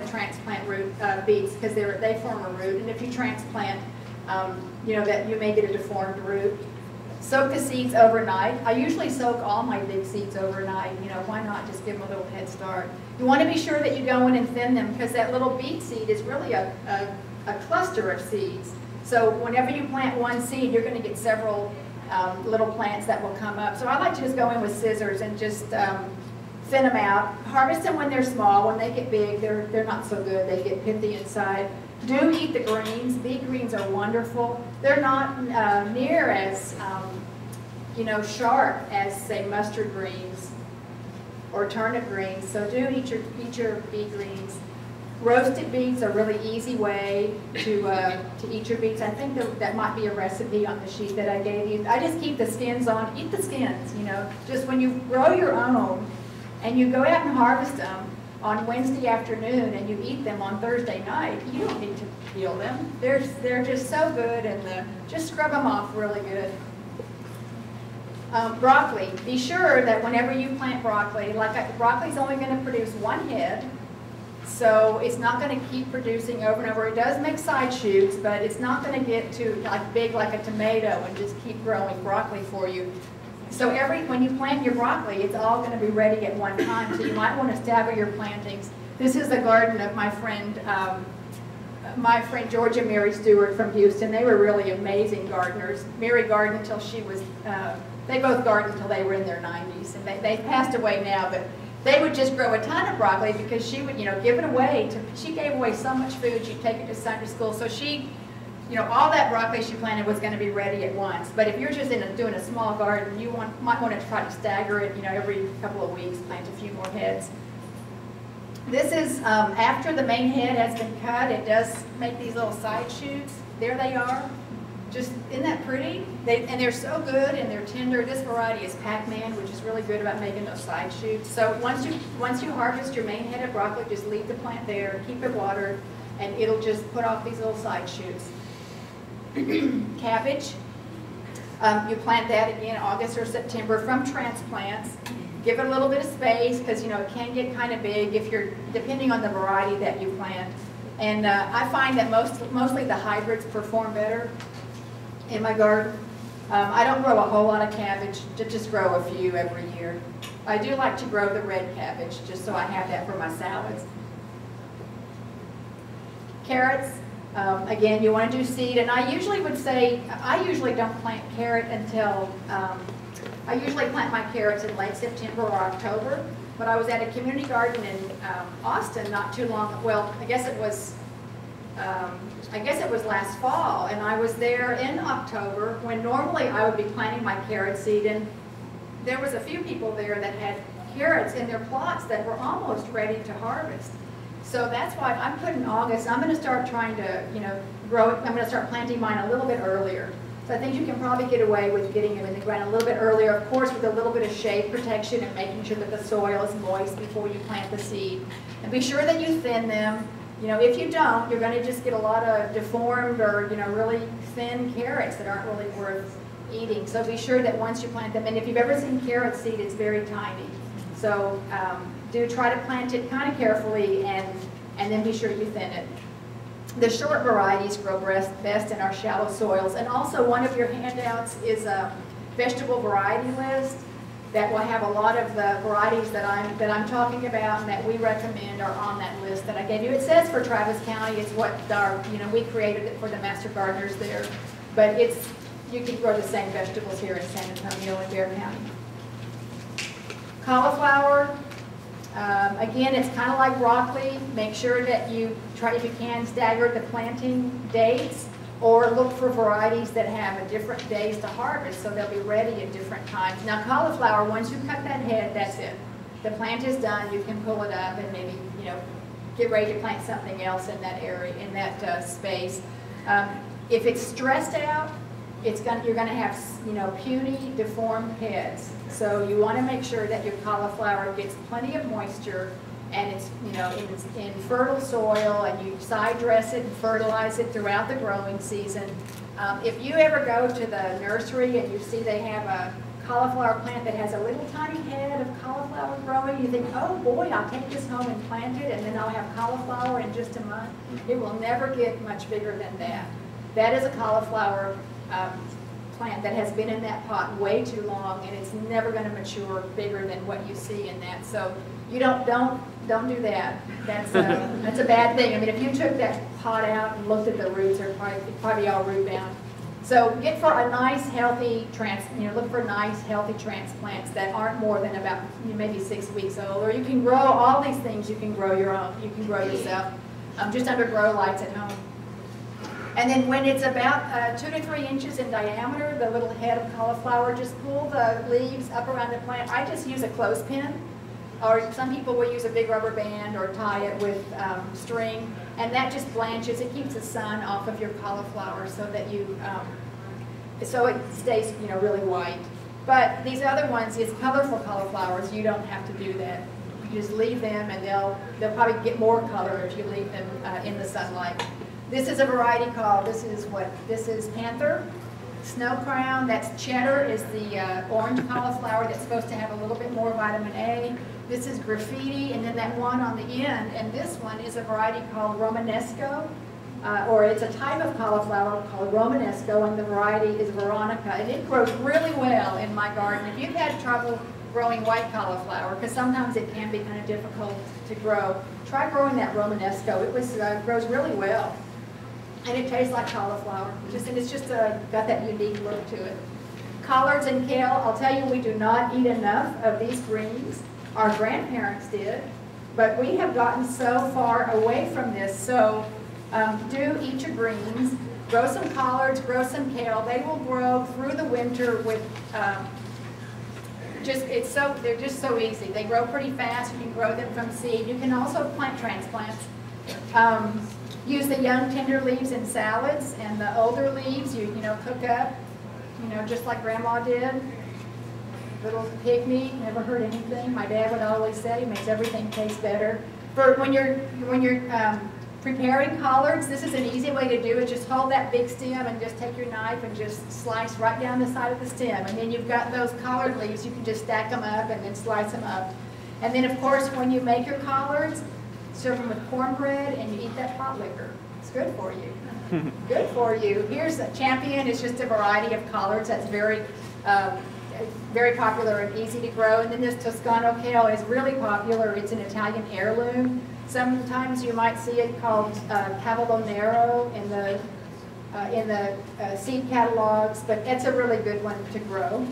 transplant root beets because they form a root, and if you transplant, you know, that you may get a deformed root. Soak the seeds overnight. I usually soak all my big seeds overnight. You know, why not just give them a little head start? You want to be sure that you go in and thin them because that little beet seed is really a cluster of seeds. So whenever you plant one seed, you're going to get several little plants that will come up. So I like to just go in with scissors and just thin them out. Harvest them when they're small. When they get big, they're not so good. They get pithy inside. Do eat the greens. Beet greens are wonderful. They're not near as you know, sharp as, say, mustard greens or turnip greens. So do eat your beet greens. Roasted beets are a really easy way to eat your beets. I think that might be a recipe on the sheet that I gave you. I just keep the skins on. Eat the skins, you know. Just when you grow your own and you go out and harvest them on Wednesday afternoon and you eat them on Thursday night, you don't need to peel them. They're just so good, and just scrub them off really good. Broccoli. Be sure that whenever you plant broccoli, broccoli's only going to produce one head. So it's not going to keep producing over and over. It does make side shoots, but it's not going to get to like big like a tomato and just keep growing broccoli for you. So when you plant your broccoli, it's all going to be ready at one time. So you might want to stagger your plantings. This is the garden of my friend Georgia Mary Stewart from Houston. They were really amazing gardeners. Mary gardened until she was, they both gardened until they were in their 90s. And they passed away now, but they would just grow a ton of broccoli because she would, you know, give it away. She gave away so much food, she'd take it to Sunday school. So she, you know, all that broccoli she planted was going to be ready at once. But if you're just doing a small garden, you might want to try to stagger it, you know, every couple of weeks, plant a few more heads. This is after the main head has been cut. It does make these little side shoots. There they are. Just, isn't that pretty? And they're so good and they're tender. This variety is Pac-Man, which is really good about making those side shoots. So once you harvest your main head of broccoli, just leave the plant there, keep it watered, and it'll just put off these little side shoots. Cabbage. You plant that again August or September from transplants. Give it a little bit of space because, you know, it can get kind of big depending on the variety that you plant. And I find that mostly the hybrids perform better in my garden. I don't grow a whole lot of cabbage, just grow a few every year. I do like to grow the red cabbage just so I have that for my salads. Carrots, again, you want to do seed, and I usually would say, I usually don't plant carrot until, I usually plant my carrots in late September or October, but I was at a community garden in Austin not too long, well, I guess it was last fall, and I was there in October when normally I would be planting my carrot seed, and there was a few people there that had carrots in their plots that were almost ready to harvest. So that's why I'm putting August. I'm going to start trying to, you know, grow it. I'm going to start planting mine a little bit earlier. So I think you can probably get away with getting them in the ground a little bit earlier, of course, with a little bit of shade protection and making sure that the soil is moist before you plant the seed. And be sure that you thin them. You know, if you don't, you're going to just get a lot of deformed or, you know, really thin carrots that aren't really worth eating. So be sure that once you plant them, and if you've ever seen carrot seed, it's very tiny. So do try to plant it kind of carefully and then be sure you thin it. The short varieties grow best in our shallow soils. And also one of your handouts is a vegetable variety list that will have a lot of the varieties that I'm talking about and that we recommend are on that list that I gave you. It says for Travis County, it's what our, you know, we created it for the master gardeners there. But you can grow the same vegetables here in San Antonio and Bexar County. Cauliflower, again, it's kind of like broccoli. Make sure that you try, if you can, stagger the planting dates or look for varieties that have different days to harvest so they'll be ready at different times. Now cauliflower, once you cut that head, that's it. The plant is done. You can pull it up and maybe, you know, get ready to plant something else in that area, in that space. If it's stressed out, you're going to have, you know, puny, deformed heads. So you want to make sure that your cauliflower gets plenty of moisture and it's, you know, in fertile soil, and you side dress it and fertilize it throughout the growing season. If you ever go to the nursery and you see they have a cauliflower plant that has a little tiny head of cauliflower growing, you think, oh boy, I'll take this home and plant it, and then I'll have cauliflower in just a month. It will never get much bigger than that. That is a cauliflower plant that has been in that pot way too long, and it's never going to mature bigger than what you see in that. So you don't do that. That's a bad thing. I mean, if you took that pot out and looked at the roots, it'd probably all root bound. So get for a nice, healthy look for nice, healthy transplants that aren't more than about maybe 6 weeks old. Or you can grow all these things. You can grow your own. You can grow yourself, just under grow lights at home. And then when it's about 2 to 3 inches in diameter, the little head of cauliflower, just pull the leaves up around the plant. I just use a clothespin, or some people will use a big rubber band or tie it with string, and that just blanches. It keeps the sun off of your cauliflower so that so it stays really white. But these other ones, these colorful cauliflowers, you don't have to do that. You just leave them, and they'll probably get more color if you leave them in the sunlight. This is a variety called, this is Panther, Snow Crown, that's cheddar, is the orange cauliflower that's supposed to have a little bit more vitamin A. This is Graffiti, and then that one on the end, and this one is a variety called Romanesco, or it's a type of cauliflower called Romanesco, and the variety is Veronica, and it grows really well in my garden. If you've had trouble growing white cauliflower, because sometimes it can be kind of difficult to grow, try growing that Romanesco. It grows really well. And it tastes like cauliflower, and it's just got that unique look to it. Collards and kale, I'll tell you, we do not eat enough of these greens. Our grandparents did, but we have gotten so far away from this. So do eat your greens, grow some collards, grow some kale. They will grow through the winter with they're just so easy. They grow pretty fast. You can grow them from seed. You can also plant transplants. Use the young tender leaves in salads, and the older leaves you cook up, just like Grandma did. Little pygmy, never heard anything. My dad would always say, makes everything taste better. But when you're preparing collards, this is an easy way to do it. Just hold that big stem and just take your knife and just slice right down the side of the stem. And then you've got those collard leaves. You can just stack them up and then slice them up. And then, of course, when you make your collards, serve them with cornbread, and you eat that pot liquor. It's good for you. Good for you. Here's a Champion. It's just a variety of collards that's very popular and easy to grow. And then this Toscano kale is really popular. It's an Italian heirloom. Sometimes you might see it called Cavallonero in the seed catalogs, but it's a really good one to grow.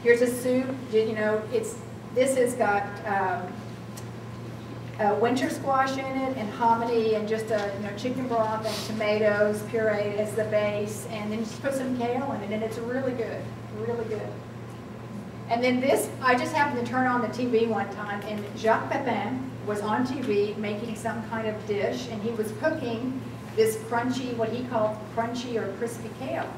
Here's a soup. This has got winter squash in it, and hominy, and just chicken broth and tomatoes pureed as the base, and then just put some kale in it, and it's really good, really good. And then this, I just happened to turn on the TV one time, and Jacques Pepin was on TV making some kind of dish, and he was cooking this crunchy, what he called crunchy or crispy kale.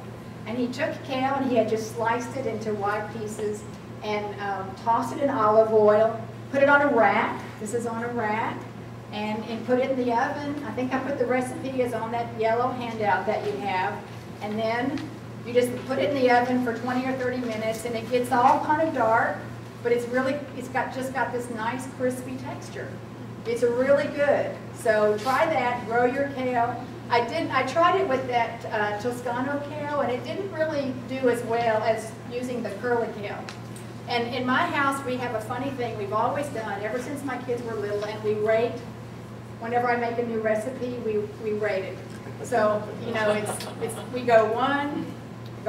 And he took kale, and he had just sliced it into wide pieces, and tossed it in olive oil, put it on a rack. This is on a rack, and put it in the oven. I think I put the recipe is on that yellow handout that you have. And then you just put it in the oven for 20 or 30 minutes, and it gets all kind of dark, but it's just got this nice crispy texture. It's really good. So try that, grow your kale. I tried it with that Toscano kale, and it didn't really do as well as using the curly kale. And in my house, we have a funny thing we've always done, ever since my kids were little, and we rate. Whenever I make a new recipe, we rate it. So, we go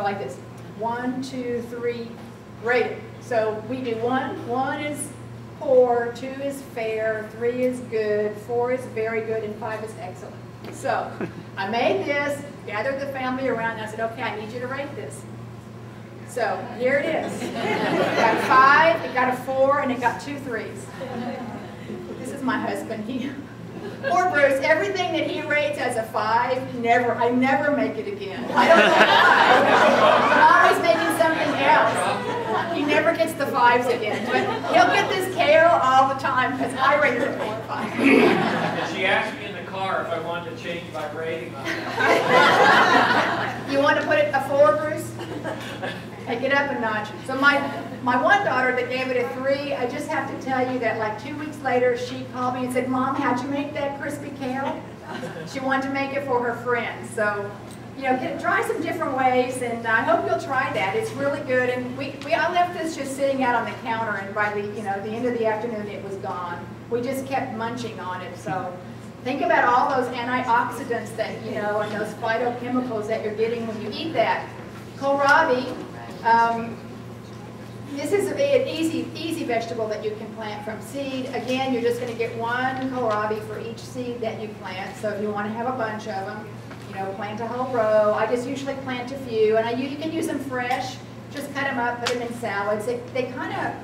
like this. 1, 2, 3, rate it. So we do 1. 1 is poor, 2 is fair, 3 is good, 4 is very good, and 5 is excellent. So I made this, gathered the family around, and I said, okay, I need you to rate this. So here it is. It got a 5, it got a 4, and it got 2 3s. This is my husband. Poor Bruce, everything that he rates as a 5, I never make it again. I don't know why. I'm always making something else. He never gets the 5s again. But he'll get this kale all the time because I rated it 4 or 5. She asked me in the car if I wanted to change my rating on that. You want to put it a 4, Bruce? Take it up a notch. So my one daughter that gave it a 3, I just have to tell you that like 2 weeks later, she called me and said, Mom, how'd you make that crispy kale? She wanted to make it for her friends. So, you know, try some different ways, and I hope you'll try that. It's really good. And I left this just sitting out on the counter, and by the end of the afternoon, it was gone. We just kept munching on it. So think about all those antioxidants that, you know, and those phytochemicals that you're getting when you eat that. Kohlrabi, this is an easy vegetable that you can plant from seed. Again, you're just going to get 1 kohlrabi for each seed that you plant. So if you want to have a bunch of them, you know, plant a whole row. I just usually plant a few, and you can use them fresh. Just cut them up, put them in salads. They kind of